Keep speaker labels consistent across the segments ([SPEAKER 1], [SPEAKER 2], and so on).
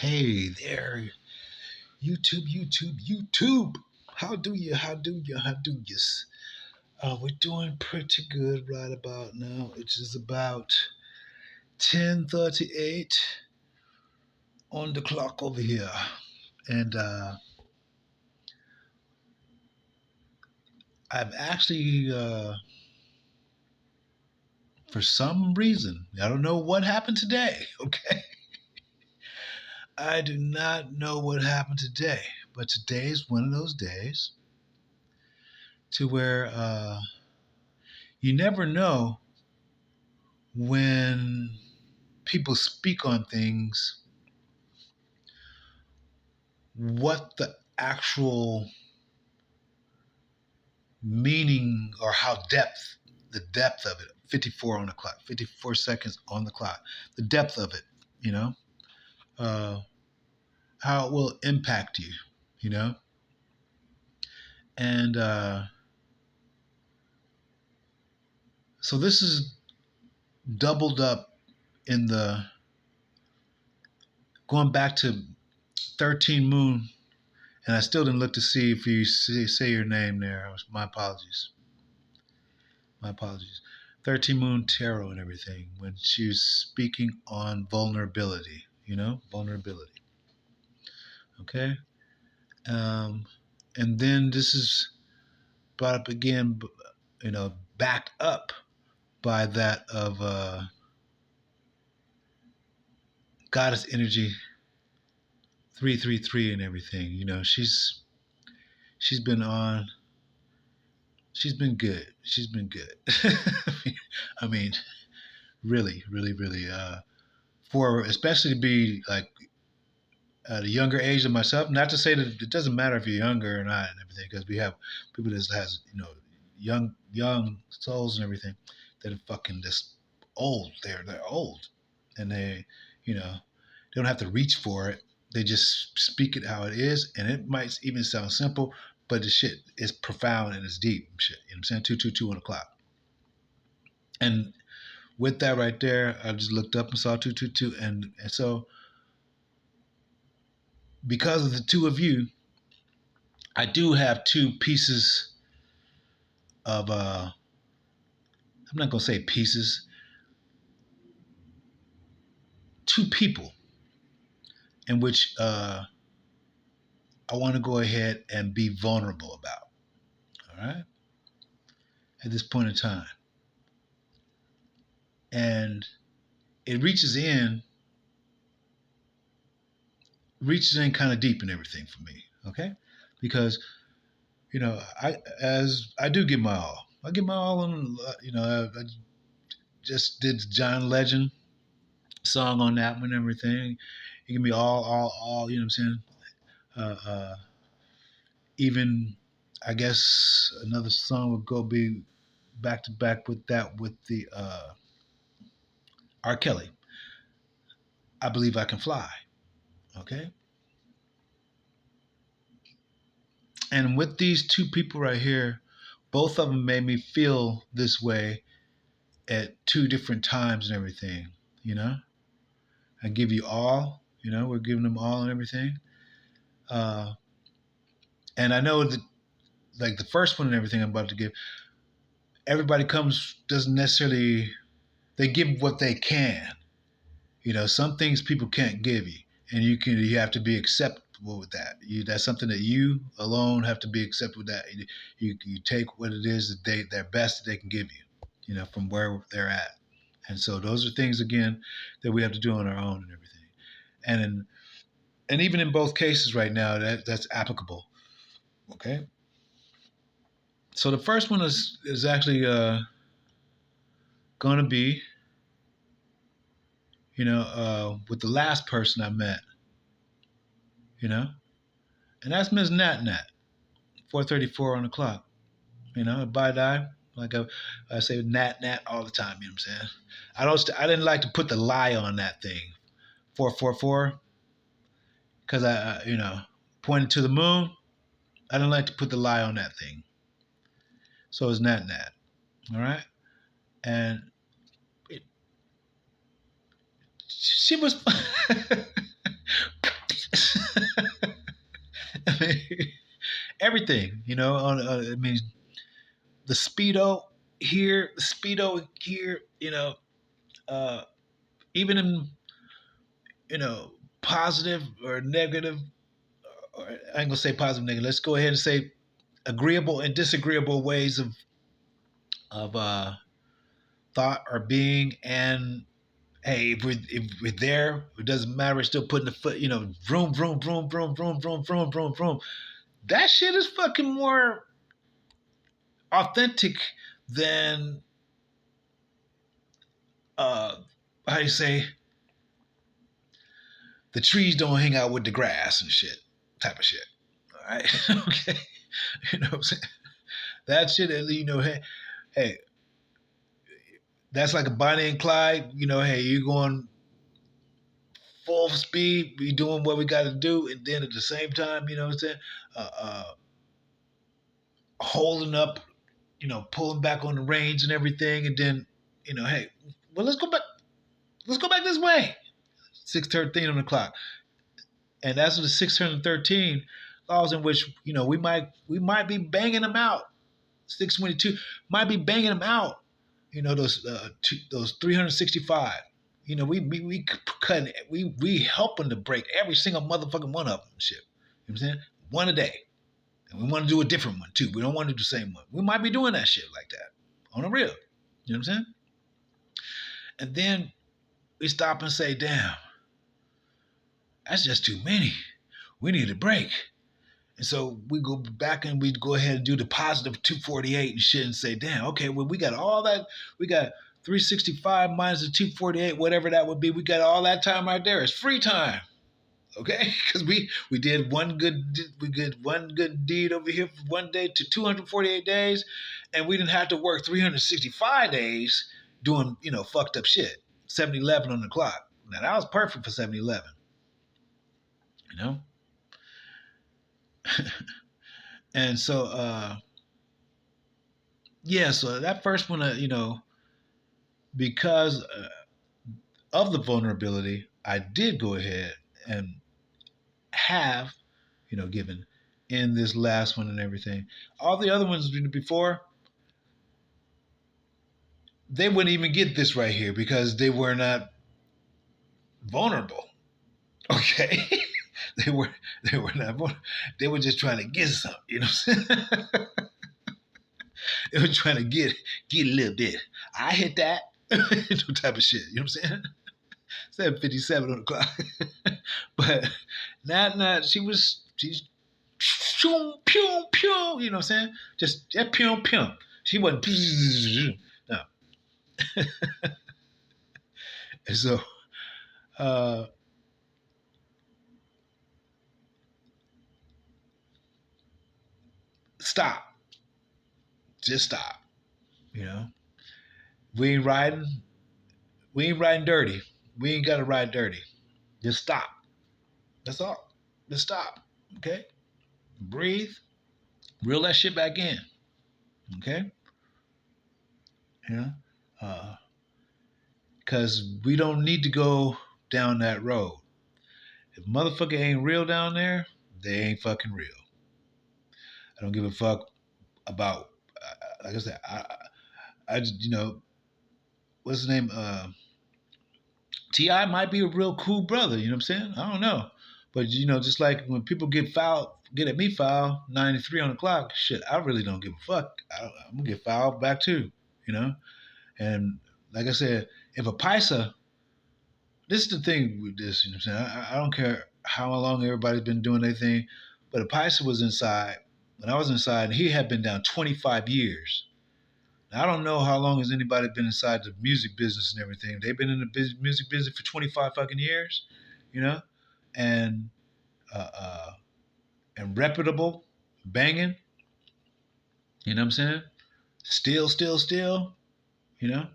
[SPEAKER 1] Hey there, YouTube. How do you? We're doing pretty good right about now. It is about 10:38 on the clock over here. And I've actually, for some reason, I don't know what happened today, okay? I do not know what happened today, but today is one of those days to where you never know when people speak on things, what the actual meaning or how the depth of it, 54 on the clock, 54 seconds on the clock, the depth of it, you know, uh, how it will impact you, you know. And so this is doubled up in the going back to 13 Moon, and I still didn't look to see if you say your name there. My apologies. My apologies. 13 Moon Tarot and everything when she was speaking on vulnerability, vulnerability. Okay? Um, and then this is brought up again, backed up by that of goddess energy 333 and everything. She's been on, she's been good. She's been good. I mean, really, really, really, for especially to be like at a younger age than myself. Not to say that it doesn't matter if you're younger or not and everything, because we have people that has young souls and everything that are fucking just old. They're old, and they don't have to reach for it. They just speak it how it is, and it might even sound simple, but the shit is profound and it's deep. Shit, you know what I'm saying? 222 on the clock, and with that right there, I just looked up and saw 222, and so because of the two of you, I do have two pieces of I'm not gonna say pieces, two people in which I want to go ahead and be vulnerable about. All right, at this point in time, and it reaches in kind of deep and everything for me. Okay, because I do give my all. I give my all on. I just did John Legend song on that one and everything. You give me all. You know what I'm saying? Uh, even I guess another song would go be back to back with that with the R. Kelly. I believe I can fly. Okay, and with these two people right here, both of them made me feel this way at two different times and everything. You know, I give you all. We're giving them all and everything. Uh, and I know that like the first one and everything I'm about to give, everybody comes doesn't necessarily they give what they can. Some things people can't give you, and you have to be acceptable with that. That's something that you alone have to be acceptable with that. You take what it is that their best that they can give you, from where they're at. And so those are things again that we have to do on our own and everything. And even in both cases right now, that's applicable. Okay. So the first one is actually going to be, with the last person I met, you know, and that's Ms. Nat Nat. 4:34 on the clock. By die. Like I say nat nat all the time, you know what I'm saying? I didn't like to put the lie on that thing. 444, because I pointed to the moon. I didn't like to put the lie on that thing. So it's nat nat. All right? And it, she was everything. You know, I mean, the speedo here, the speedo here. You know, uh, even in positive or negative, or I ain't gonna say positive, negative. Let's go ahead and say agreeable and disagreeable ways of thought or being. And hey, if we're there, it doesn't matter. We're still putting the foot, vroom, vroom, vroom, vroom, vroom, vroom, vroom, vroom, vroom. That shit is fucking more authentic than uh how you say the trees don't hang out with the grass and shit type of shit. All right, okay, what I'm saying. That shit, hey, that's like a Bonnie and Clyde. Hey, you're going full speed, we doing what we got to do, and then at the same time, what I'm saying, uh, uh, holding up, pulling back on the reins and everything, and then, hey, well, let's go back this way. 6:13 on the clock, and that's the 613 laws in which we might be banging them out. 622 might be banging them out. Those 365. We cutting, we helping to break every single motherfucking one of them. Shit, you know what I'm saying? One a day, and we want to do a different one too. We don't want to do the same one. We might be doing that shit like that on the real. You know what I'm saying? And then we stop and say, "Damn, that's just too many. We need a break." And so we go back and we go ahead and do the positive 248 and shit and say, damn, okay, well, we got all that. We got 365 minus the 248, whatever that would be. We got all that time right there. It's free time. Okay? Because we did one good deed over here for one day to 248 days, and we didn't have to work 365 days doing, fucked up shit. 7-Eleven on the clock. Now that was perfect for 7-Eleven. You know? And so yeah, so that first one, because of the vulnerability, I did go ahead and have, given in this last one and everything. All the other ones before, they wouldn't even get this right here because they were not vulnerable. Okay. they were they were not vulnerable. They were just trying to get something, you know what I'm saying? They were trying to get a little bit. I hit that. Type of shit, you know what I'm saying? 7:57 on the clock. But not she's pew pew pew, you know what I'm saying? Just pew pew. She wasn't no. And so uh stop. Just stop. You know? We ain't riding we ain't riding dirty. We ain't gotta ride dirty. Just stop. That's all. Just stop. Okay? Breathe. Reel that shit back in. Okay? Yeah. Because we don't need to go down that road. If motherfucker ain't real down there, they ain't fucking real. I don't give a fuck about, like I said, I just, what's his name? T.I. might be a real cool brother, you know what I'm saying? I don't know. But, just like when people get at me foul, 93 on the clock, shit, I really don't give a fuck. I'm going to get fouled back too, you know? And like I said, if a paisa, this is the thing with this, you know what I'm saying? I don't care how long everybody's been doing their thing, but a paisa was inside. When I was inside, he had been down 25 years. Now, I don't know how long has anybody been inside the music business and everything. They've been in the music business for 25 fucking years, you know? And, uh, uh, and reputable, banging, you know what I'm saying? Still, you know?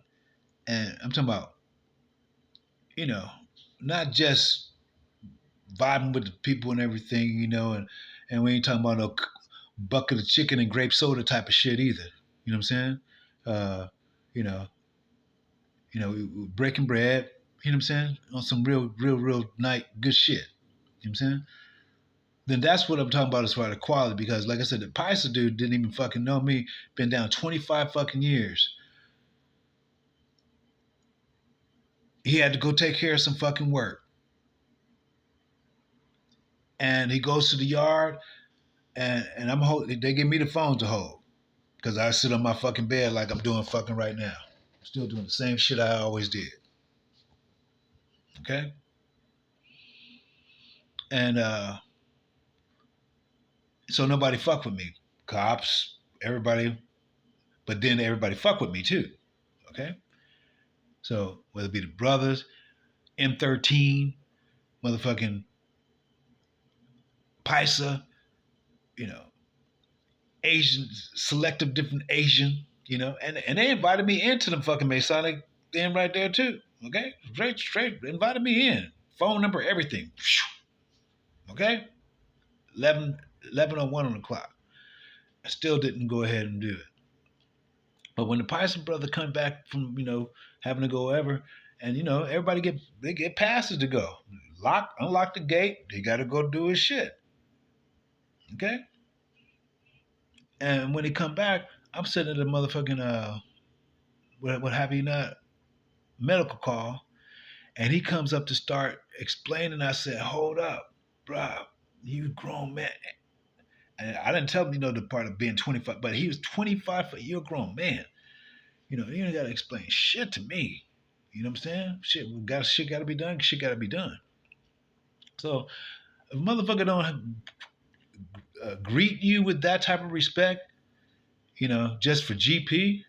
[SPEAKER 1] And I'm talking about, you know, not just vibing with the people and everything, and we ain't talking about no bucket of chicken and grape soda type of shit either. You know what I'm saying? Uh, you know, breaking bread. You know what I'm saying? On some real night good shit. You know what I'm saying? then that's what I'm talking about as far as the quality. Because, like I said, the P.o.S.o.A dude didn't even fucking know me. Been down 25 fucking years. He had to go take care of some fucking work, and he goes to the yard, and I'm holding. They give me the phone to hold because I sit on my fucking bed like I'm doing fucking right now. I'm still doing the same shit I always did. Okay, and so nobody fuck with me. Cops, everybody, but then everybody fuck with me too. Okay, so whether it be the brothers, M13, motherfucking P.o.S.o.A, you know, Asian, selective different Asian, and they invited me into the fucking Masonic thing right there too. Okay, straight invited me in, phone number, everything. Okay, 11:01 on the clock. I still didn't go ahead and do it. But when the Python brother come back from having to go ever, and everybody get passes to go, unlock the gate. They got to go do his shit. Okay, and when he come back, I'm sitting at the motherfucking what have you not medical call, and he comes up to start explaining. I said, hold up, bruh, you grown man. And I didn't tell him, the part of being 25, but he was 25 for you're a grown man. You ain't gotta explain shit to me. You know what I'm saying? Shit gotta be done. Shit gotta be done. So if a motherfucker don't greet you with that type of respect, just for GP,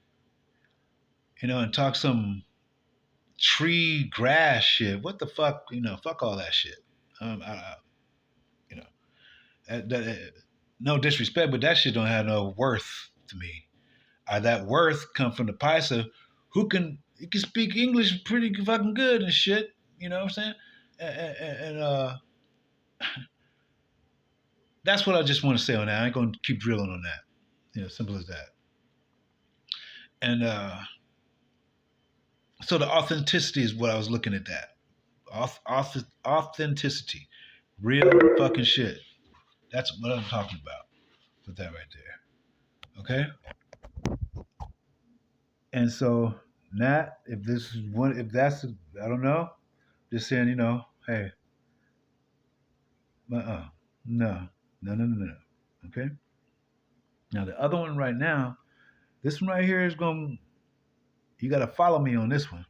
[SPEAKER 1] and talk some tree grass shit. What the fuck? Fuck all that shit. You know, no disrespect, but that shit don't have no worth to me. That worth come from the P.o.S.o.A who can speak English pretty fucking good and shit. You know what I'm saying? And that's what I just want to say on that. I ain't gonna keep drilling on that. Simple as that. And so the authenticity is what I was looking at. That authenticity, real fucking shit. That's what I'm talking about with that right there. Okay. And so Nat, if this is one, if that's, I don't know, just saying, hey, no, no. Okay. Now the other one right now, this one right here is going. You got to follow me on this one,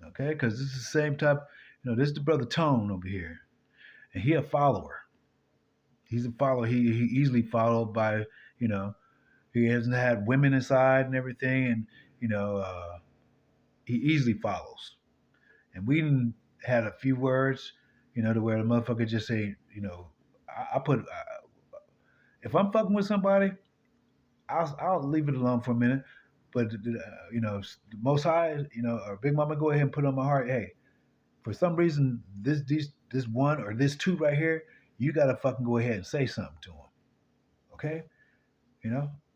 [SPEAKER 1] okay? Because this is the same type. This is the brother Tone over here, and he a follower. He's a follower. He easily followed by he hasn't had women inside and everything, and he easily follows. And we had a few words, to where the motherfucker just say, I put if I'm fucking with somebody, I'll leave it alone for a minute. But the Most High, or Big Mama, go ahead and put on my heart. Hey, for some reason, this one or this two right here, you gotta fucking go ahead and say something to him. Okay,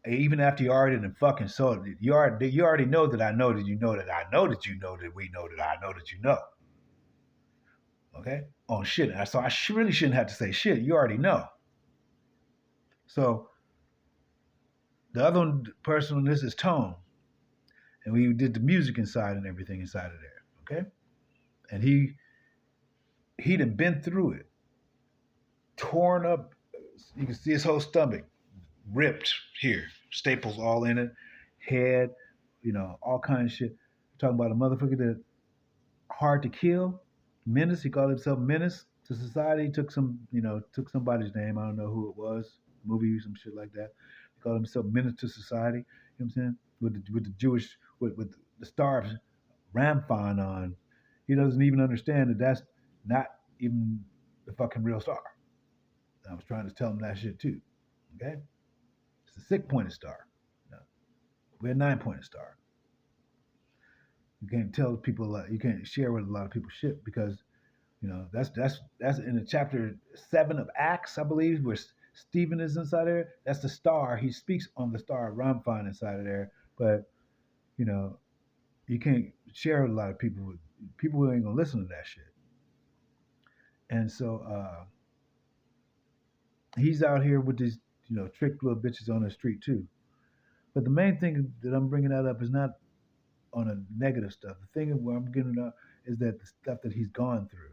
[SPEAKER 1] even after you already done fucking saw it, you already know that I know that you know that I know that you know that we know that I know that you know. Okay, on shit. So I really shouldn't have to say shit. You already know. So the other person on this is Tone, and we did the music inside and everything inside of there. Okay, and he'd have been through it, torn up. You can see his whole stomach ripped here, staples all in it, head, all kinds of shit. Talking about a motherfucker that hard to kill, menace. He called himself menace to society. He took took somebody's name. I don't know who it was. Movie, some shit like that. He called himself menace to society. You know what I'm saying? With the Jewish with the star of Ramphon on. He doesn't even understand that that's not even the fucking real star. I was trying to tell him that shit too. Okay? It's a 6-pointed star. No, we're a 9-pointed star. You can't tell people you can't share with a lot of people shit because that's in the chapter 7 of Acts, I believe, where Stephen is inside there. That's the star. He speaks on the star of Ramphon inside of there, but you know you can't share with a lot of people. People who ain't gonna listen to that shit. And so He's out here with these, trick little bitches on the street too. But the main thing that I'm bringing that up is not on a negative stuff. The thing where I'm getting it up is that the stuff that he's gone through.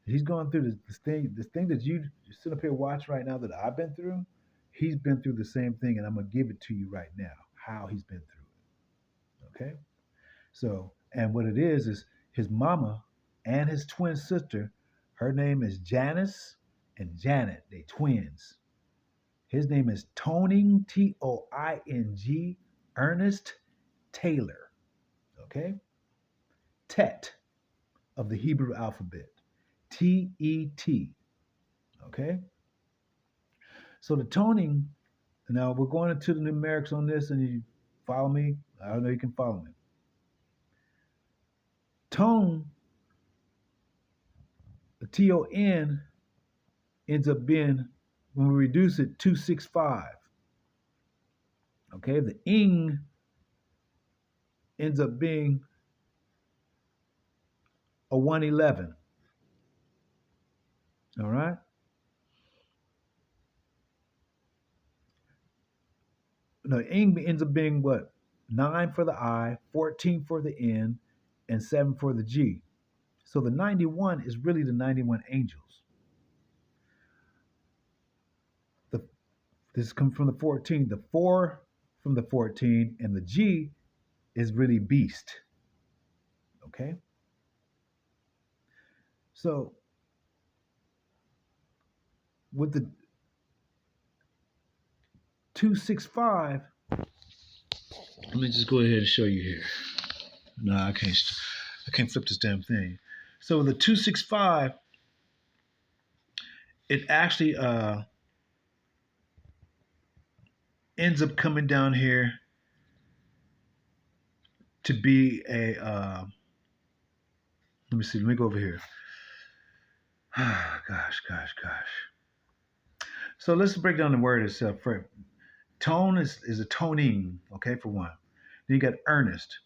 [SPEAKER 1] He's gone through this thing that you sit up here watch right now that I've been through. He's been through the same thing, and I'm gonna give it to you right now how he's been through it. Okay, so and what it is his mama and his twin sister. Her name is Janice and Janet. They twins. His name is Toning Toing Ernest Taylor. Okay, Tet of the Hebrew alphabet. T-E-T. Okay? So the toning, now we're going into the numerics on this, and you follow me? I don't know you can follow me. Tone, the T-O-N, ends up being, when we reduce it, 265. Okay? The ing ends up being a 111. All right? No, ing ends up being what? 9 for the I, 14 for the N, and 7 for the G. So the 91 is really the 91 angels. The, this comes from the 14. The 4 from the 14, and the G is really beast. Okay? So with the 265, let me just go ahead and show you here. No, I can't flip this damn thing. So the 265, it actually ends up coming down here to be a let me see, let me go over here. Gosh. So let's break down the word itself. Tone is a toning, okay, for one. Then you got earnest.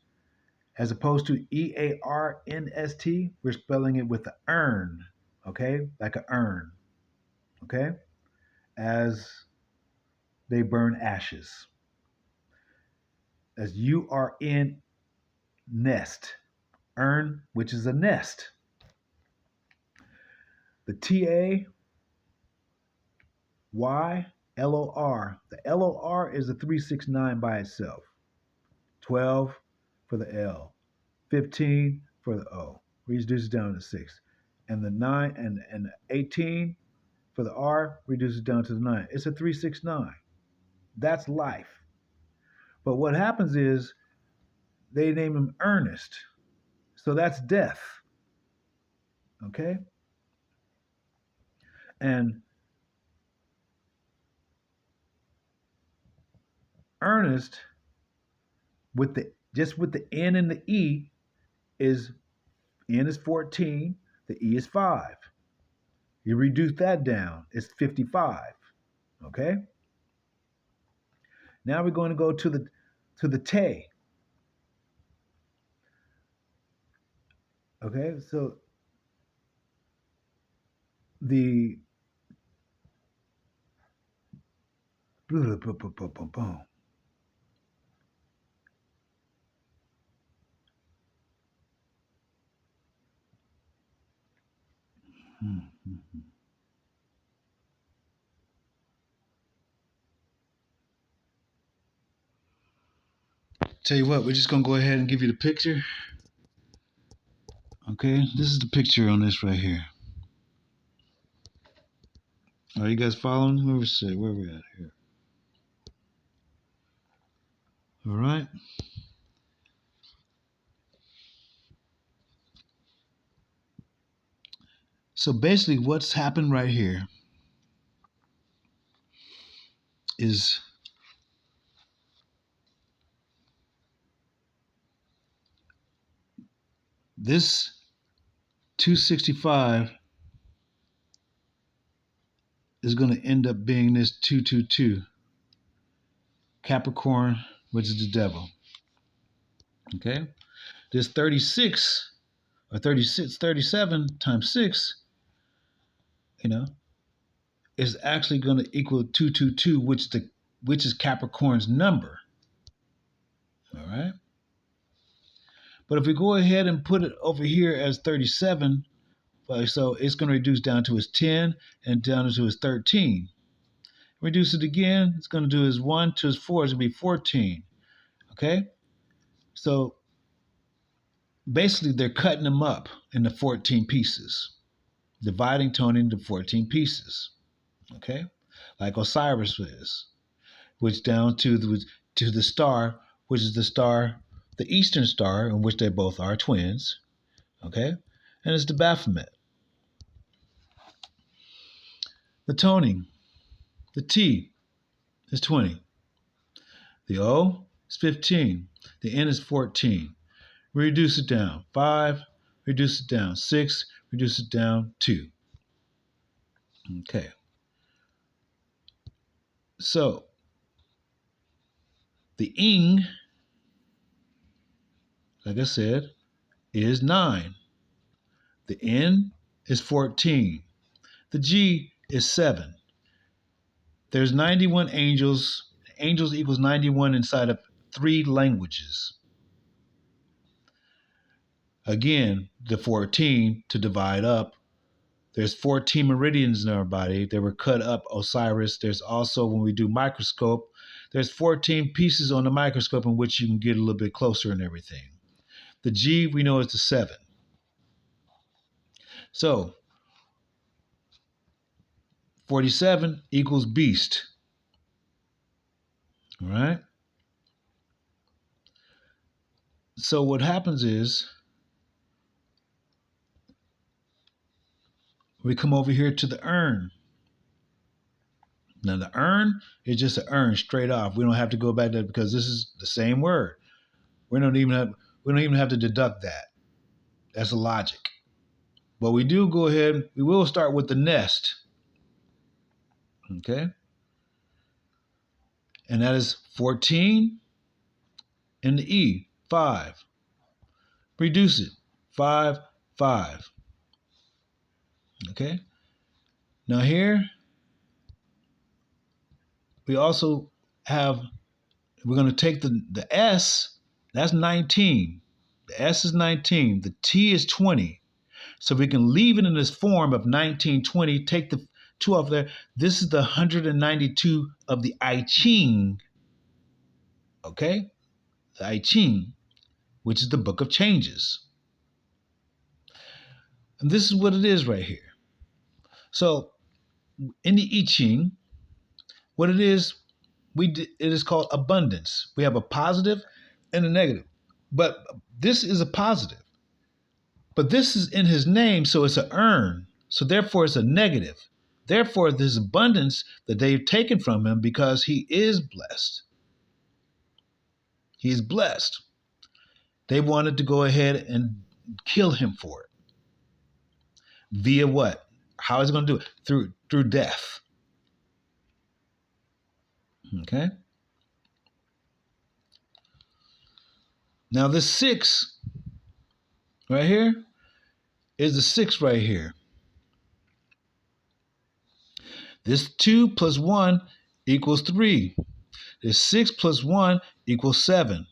[SPEAKER 1] As opposed to EARNST, we're spelling it with the earn, okay, like an urn, okay, as they burn ashes. As you are in nest, earn, which is a nest. The TAYLOR, the LOR is a 369 by itself. 12 for the L, 15 for the O. Reduces down to 6. And the 9 and the 18 for the R reduces down to the 9. It's a 369. That's life. But what happens is they name him Ernest. So that's death. Okay? And Ernest with the N and the E is N is 14, the E is 5. You reduce that down, it's 55. Okay? Now we're going to go to the Te. Okay, so the tell you what, we're just gonna go ahead and give you the picture. Okay, this is the picture on this right here. Are you guys following? Where we at here? All right. So basically, what's happened right here is this 265 is going to end up being this 222 Capricorn, which is the devil. Okay, this 36 or 36, 37 times 6, is actually going to equal 222, which is Capricorn's number. All right. But if we go ahead and put it over here as 37, so it's going to reduce down to its 10 and down to its 13. Reduce it again, it's going to do its 1 to its 4, it's going to be 14. Okay? So basically, they're cutting them up into 14 pieces, dividing Tony into 14 pieces. Okay? Like Osiris is, which down to the star, which is the Eastern star, in which they both are twins. Okay? And it's the Baphomet. The toning, the T is 20. The O is 15. The N is 14. Reduce it down. 5, reduce it down. 6, reduce it down. 2. Okay. So, the ing, like I said, is 9. The N is 14. The G is 7. There's 91 angels. Angels equals 91 inside of 3 languages. Again, the 14 to divide up. There's 14 meridians in our body. They were cut up Osiris. There's also, when we do microscope, there's 14 pieces on the microscope in which you can get a little bit closer and everything. The G we know is the 7. So 47 equals beast. All right. So what happens is we come over here to the urn. Now the urn is just an urn straight off. We don't have to go back there because this is the same word. We don't even have to deduct that. That's a logic. But we do go ahead, we will start with the nest. Okay? And that is 14 and the E, 5. Reduce it, 5, 5. Okay? Now here, we also have, we're going to take the S, that's 19. The S is 19. The T is 20. So we can leave it in this form of 1920, take the 2 off there. This is the 192 of the I Ching. Okay? The I Ching, which is the book of changes. And this is what it is right here. So in the I Ching, what it is, it is called abundance. We have a positive and a negative. But this is a positive. But this is in his name, so it's an urn. So therefore it's a negative. Therefore, there's abundance that they've taken from him because he is blessed. He's blessed. They wanted to go ahead and kill him for it. Via what? How is he going to do it? Through death. Okay? Now this 6 right here is the 6 right here. This 2 plus 1 equals 3. This 6 plus 1 equals 7.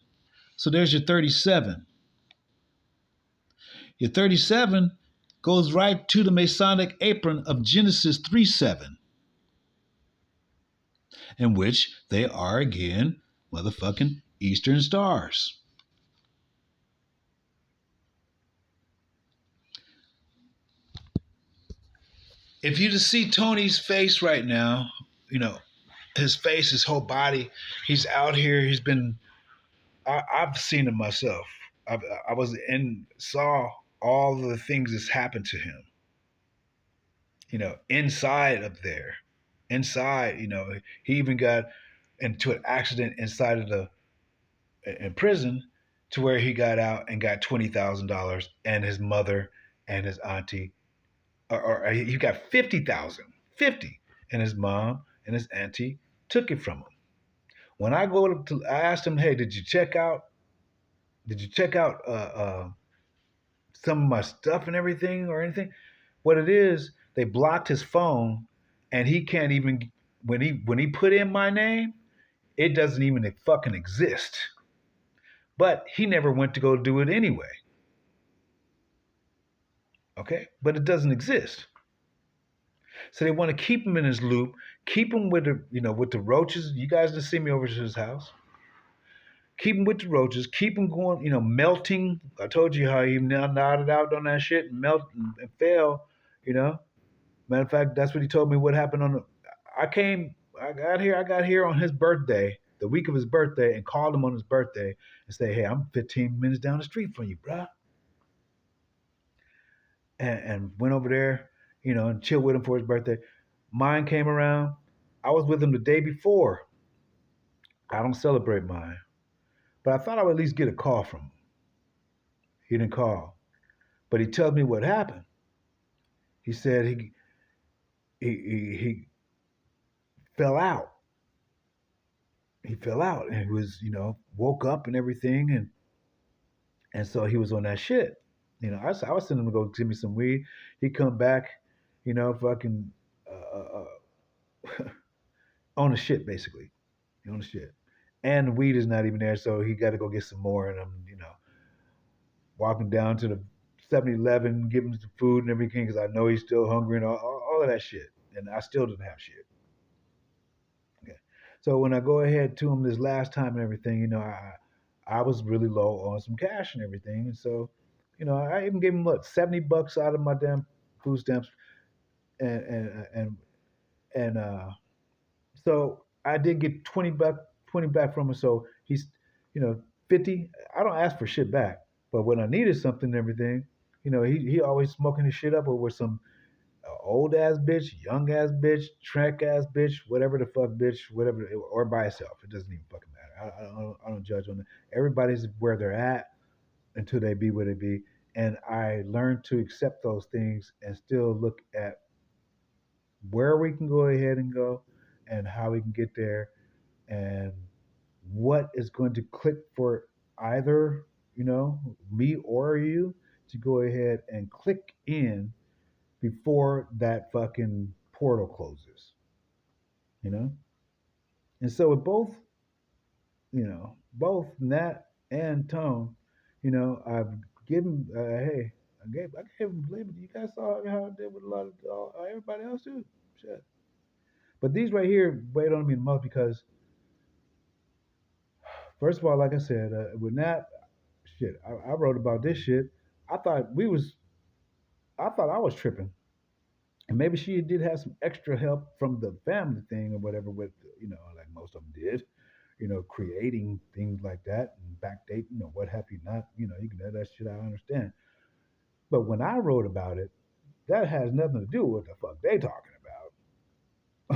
[SPEAKER 1] So there's your 37. Your 37 goes right to the Masonic apron of Genesis 3:7, in which they are again motherfucking Eastern stars. If you just see Tony's face right now, his face, his whole body, he's out here. He's been, I've seen him myself. I was saw all of the things that's happened to him. Inside of there, inside, he even got into an accident inside of in prison, to where he got out and got $20,000, and his mother and his auntie, or he got 50,000, 50, and his mom and his auntie took it from him. When I I asked him, hey, did you check out some of my stuff and everything or anything? What it is, they blocked his phone and he can't even when he put in my name, it doesn't even fucking exist. But he never went to go do it anyway. Okay, but it doesn't exist. So they want to keep him in his loop, keep him with the with the roaches. You guys just see me over to his house. Keep him with the roaches. Keep him going. Melting. I told you how he now nodded out on that shit and melt and fell. You know. Matter of fact, that's what he told me. What happened on the? I came. I got here. I got here on his birthday, the week of his birthday, and called him on his birthday and say, "Hey, I'm 15 minutes down the street from you, bruh." And went over there, and chilled with him for his birthday. Mine came around. I was with him the day before. I don't celebrate mine, but I thought I would at least get a call from him. He didn't call, but he tells me what happened. He said he fell out. He fell out and he was woke up and everything, and so he was on that shit. I was sending him to go give me some weed. He come back, fucking on the shit basically. On the shit. And the weed is not even there, so he got to go get some more. And I'm, walking down to the 7-Eleven, give him some food and everything because I know he's still hungry and all of that shit. And I still didn't have shit. Okay. So when I go ahead to him this last time and everything, I was really low on some cash and everything. And so, I even gave him what, $70 out of my damn food stamps and so I did get 20 back from him. So he's, you know, 50. I don't ask for shit back, but when I needed something and everything, he always smoking his shit up or with some old ass bitch, young ass bitch, track ass bitch, whatever the fuck bitch, whatever, or by itself. It doesn't even fucking matter. I don't judge on that. Everybody's where they're at until they be where they be. And I learned to accept those things and still look at where we can go ahead and go and how we can get there and what is going to click for either, me or you to go ahead and click in before that fucking portal closes, you know? And so with both Nat and Tone, I've given, hey, I gave them label. You guys saw how I did with a lot of everybody else too. Shit. But these right here weighed on me the most because, first of all, like I said, with Nat, shit, I wrote about this shit. I thought we was, I thought I was tripping, and maybe she did have some extra help from the family thing or whatever. With like most of them did, creating things like that and backdating or what have you not. You can have that shit. I understand, but when I wrote about it, that has nothing to do with what the fuck they talking about.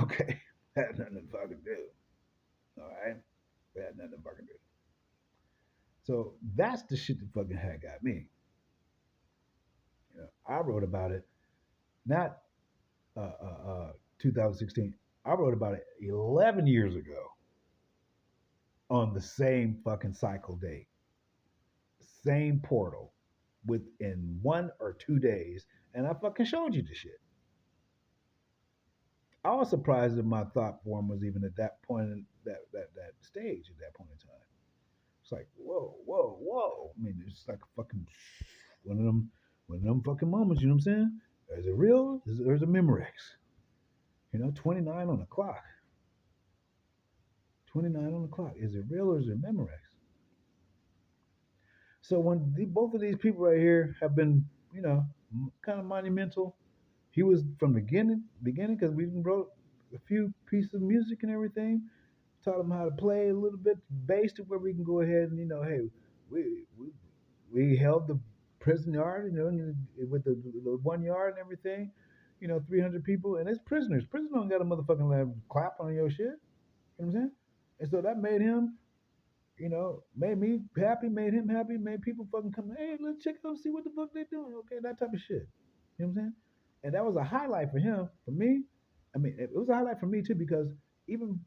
[SPEAKER 1] Okay, that had nothing to fucking do. All right, that had nothing to fucking do. So that's the shit that fucking had got me. I wrote about it not 2016. I wrote about it 11 years ago on the same fucking cycle date, same portal, within 1 or 2 days, and I fucking showed you the shit. I was surprised that my thought form was even at that point, in that stage at that point in time. It's like whoa, whoa, whoa. I mean, it's like a fucking one of them, one of them fucking moments. You know what I'm saying? Is it real? There's a Memorex. 29 on the clock. 29 on the clock. Is it real or is it Memorex? So when both of these people right here have been, kind of monumental. He was from the beginning because we wrote a few pieces of music and everything. Taught him how to play a little bit bass to where we can go ahead and hey, we we, we held the prison yard, with the 1 yard and everything. 300 people and it's prisoners. Prisoners don't got a motherfucking clap on your shit. You know what I'm saying? And so that made him made me happy, made him happy, made people fucking come, hey, let's check out, see what the fuck they doing. Okay, that type of shit. You know what I'm saying? And that was a highlight for him. For me, I mean, it was a highlight for me too because even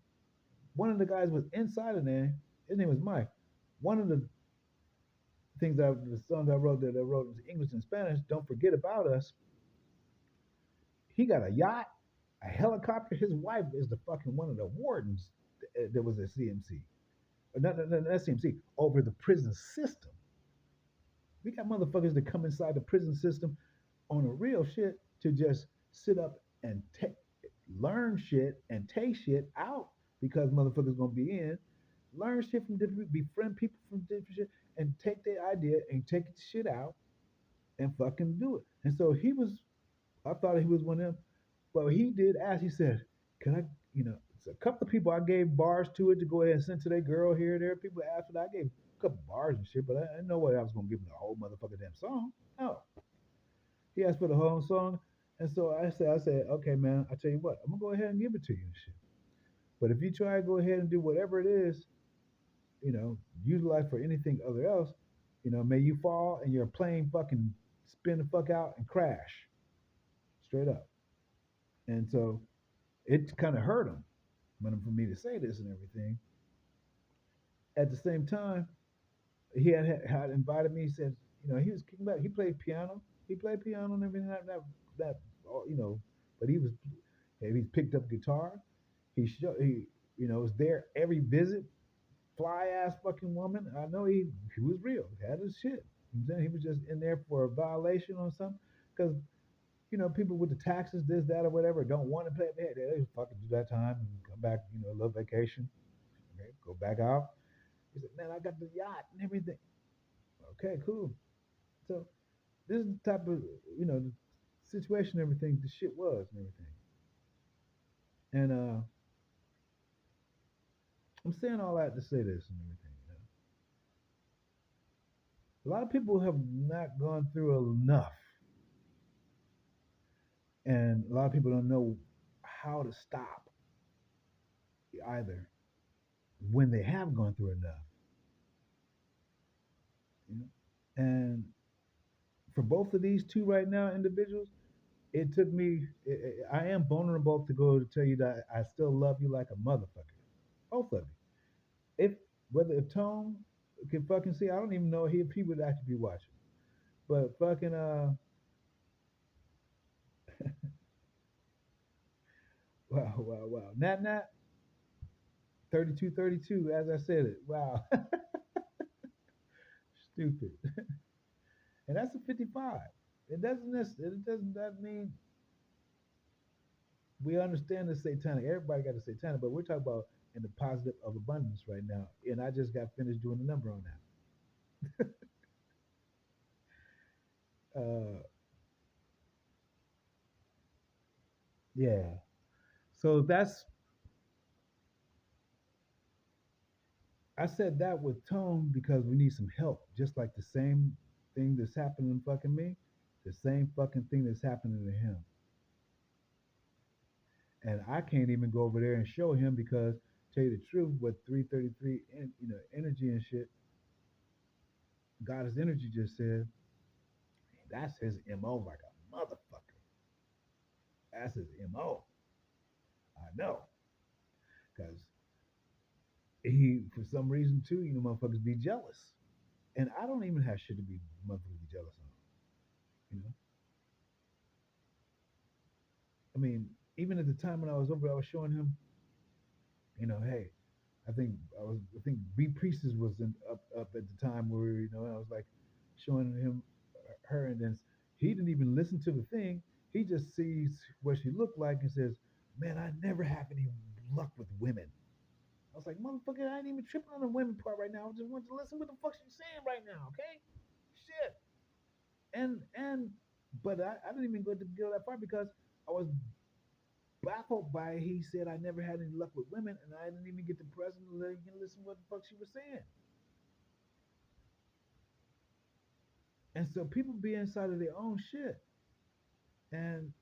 [SPEAKER 1] one of the guys was inside of there. His name was Mike. One of the the songs I wrote in English and Spanish, Don't Forget About Us. He got a yacht,
[SPEAKER 2] A helicopter. His wife is the fucking one of the wardens that was at CMC. Not CMC, over the prison system. We got motherfuckers that come inside the prison system on a real shit to just sit up and take, learn shit and take shit out because motherfuckers gonna be in, learn shit from different, befriend people from different shit, and take their idea and take the shit out and fucking do it. And so he was, I thought he was one of them, but he did ask. He said, "Can I?" You know, it's a couple of people I gave bars to it to go ahead and send to their girl here. There, people asked for that. I gave a couple bars and shit, but I didn't know what I was gonna give him the whole motherfucking damn song. No, he asked for the whole song, and so I said, okay, man, I tell you what, I'm gonna go ahead and give it to you and shit. But if you try to go ahead and do whatever it is, utilize for anything other else, may you fall and your plane fucking spin the fuck out and crash straight up. And so it kind of hurt him for me to say this and everything. At the same time, he had invited me. He said, he was kicking back. He played piano. He played piano and everything. That but he picked up guitar. He was there every visit. Fly ass fucking woman. I know he was real. He had his shit. You know what I'm saying? He was just in there for a violation or something. Because people with the taxes, this, that, or whatever, don't want to pay. They just fucking do that time and come back. A little vacation. Okay, go back out. He said, "Man, I got the yacht and everything." Okay, cool. So this is the type of the situation, everything, the shit was and everything. And I'm saying all that to say this and everything. A lot of people have not gone through enough, and a lot of people don't know how to stop either when they have gone through enough. You know? And for both of these two right now individuals, it took me. I am vulnerable to go to tell you that I still love you like a motherfucker. Both of you. If whether Tone can fucking see, I don't even know if he would actually be watching. But fucking wow, wow, wow. Nat 32 32. As I said it. Wow. Stupid. And that's a 55. It doesn't that mean we understand the satanic. Everybody got the satanic, but we're talking about in the positive of abundance right now. And I just got finished doing the number on that. Yeah. So I said that with Tone because we need some help. Just like the same thing that's happening fucking me, the same fucking thing that's happening to him. And I can't even go over there and show him because tell you the truth, with 333 energy and shit, God's energy just said that's his MO like a motherfucker. That's his MO. I know. Because he, for some reason too, motherfuckers be jealous. And I don't even have shit to be motherfuckers be jealous on. You know? I mean, even at the time when I was over, I was showing him, hey, I think B Priestess was up at the time where I was like showing him her, and then he didn't even listen to the thing. He just sees what she looked like and says, "Man, I never have any luck with women." I was like, "Motherfucker, I ain't even tripping on the women part right now. I just want to listen what the fuck she's saying right now, okay? Shit." And but I didn't even go that far because I was baffled by he said I never had any luck with women, and I didn't even get the present to listen to what the fuck she was saying. And so people be inside of their own shit, and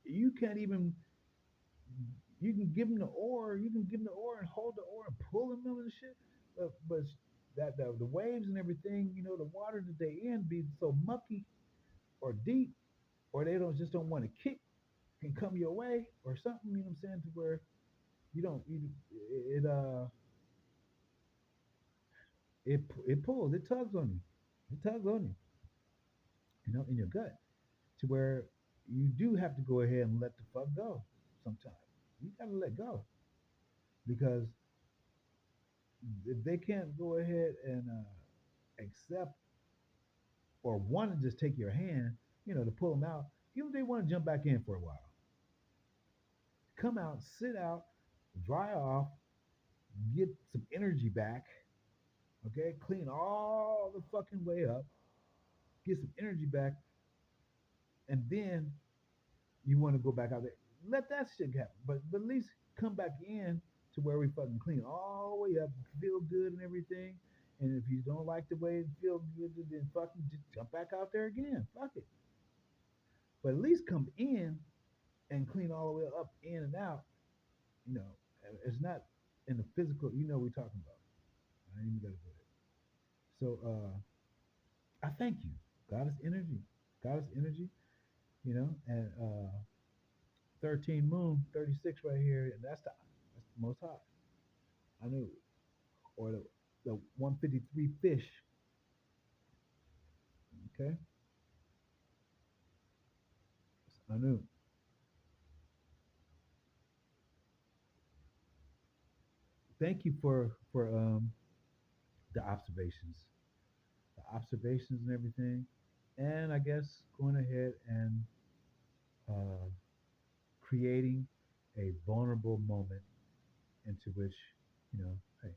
[SPEAKER 2] you can't even. You can give them the oar, you can give them the oar and hold the oar and pull them in and shit. But that the waves and everything, the water that they in be so mucky or deep, or they don't want to kick, can come your way or something. You know what I'm saying? To where you don't you, it pulls, it tugs on you, it tugs on you, in your gut to where. you do have to go ahead and let the fuck go sometimes. You gotta let go because if they can't go ahead and accept or want to just take your hand, to pull them out, even if they want to jump back in for a while, come out, sit out, dry off, get some energy back, okay, clean all the fucking way up, get some energy back, and then you want to go back out there. Let that shit happen. But at least come back in to where we fucking clean all the way up, feel good and everything. And if you don't like the way it feels good, then fucking just jump back out there again. Fuck it. But at least come in and clean all the way up, in and out. You know, it's not in the physical. We're talking about. I ain't even gotta go there. So I thank you, Goddess Energy, Goddess Energy. And 13 Moon, 36 right here, and that's the most high. I knew, or the 153 fish. Okay, I knew. Thank you for the observations and everything, and I guess going ahead and uh, creating a vulnerable moment into which hey,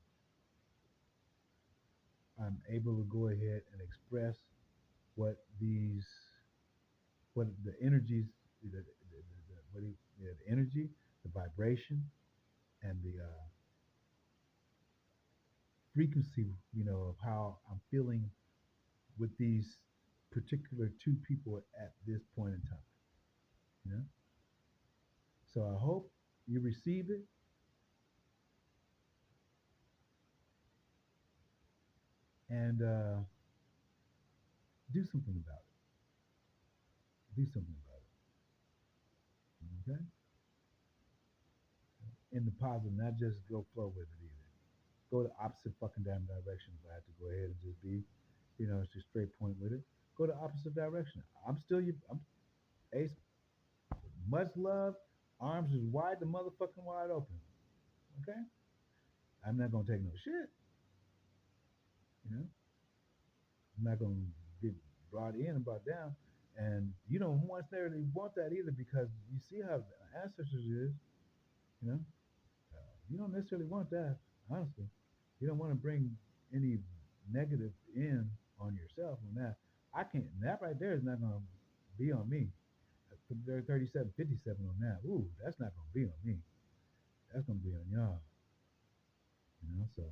[SPEAKER 2] I'm able to go ahead and express what these what the energies the energy, the vibration, and the frequency, of how I'm feeling with these particular two people at this point in time. You know, so I hope you receive it and do something about it. Do something about it. Okay, in the positive, not just go flow with it either. Go the opposite fucking damn direction. If I had to go ahead and just be, it's just straight point with it. Go the opposite direction. I'm still you. I'm Ace. Much love. Arms is wide, the motherfucking wide open. Okay? I'm not gonna take no shit. You know, I'm not gonna get brought in and brought down. And you don't necessarily want that either because you see how the ancestors is. You know, you don't necessarily want that. Honestly, you don't want to bring any negative in on yourself on that. I can't. That right there is not gonna be on me. 37, 57 on that. Ooh, that's not gonna be on me. That's gonna be on y'all. So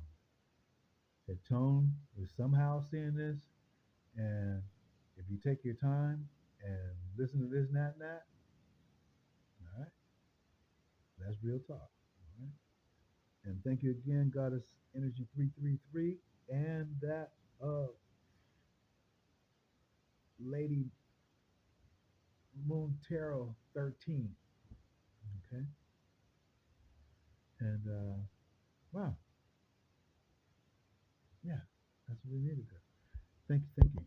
[SPEAKER 2] if Tone is somehow seeing this, and if you take your time and listen to this, and that, and that, all right, that's real talk. All right. And thank you again, Goddess Energy 333, and that Lady Moon Tarot 13. Okay. And wow, yeah, that's what we needed there. Thank you, thank you.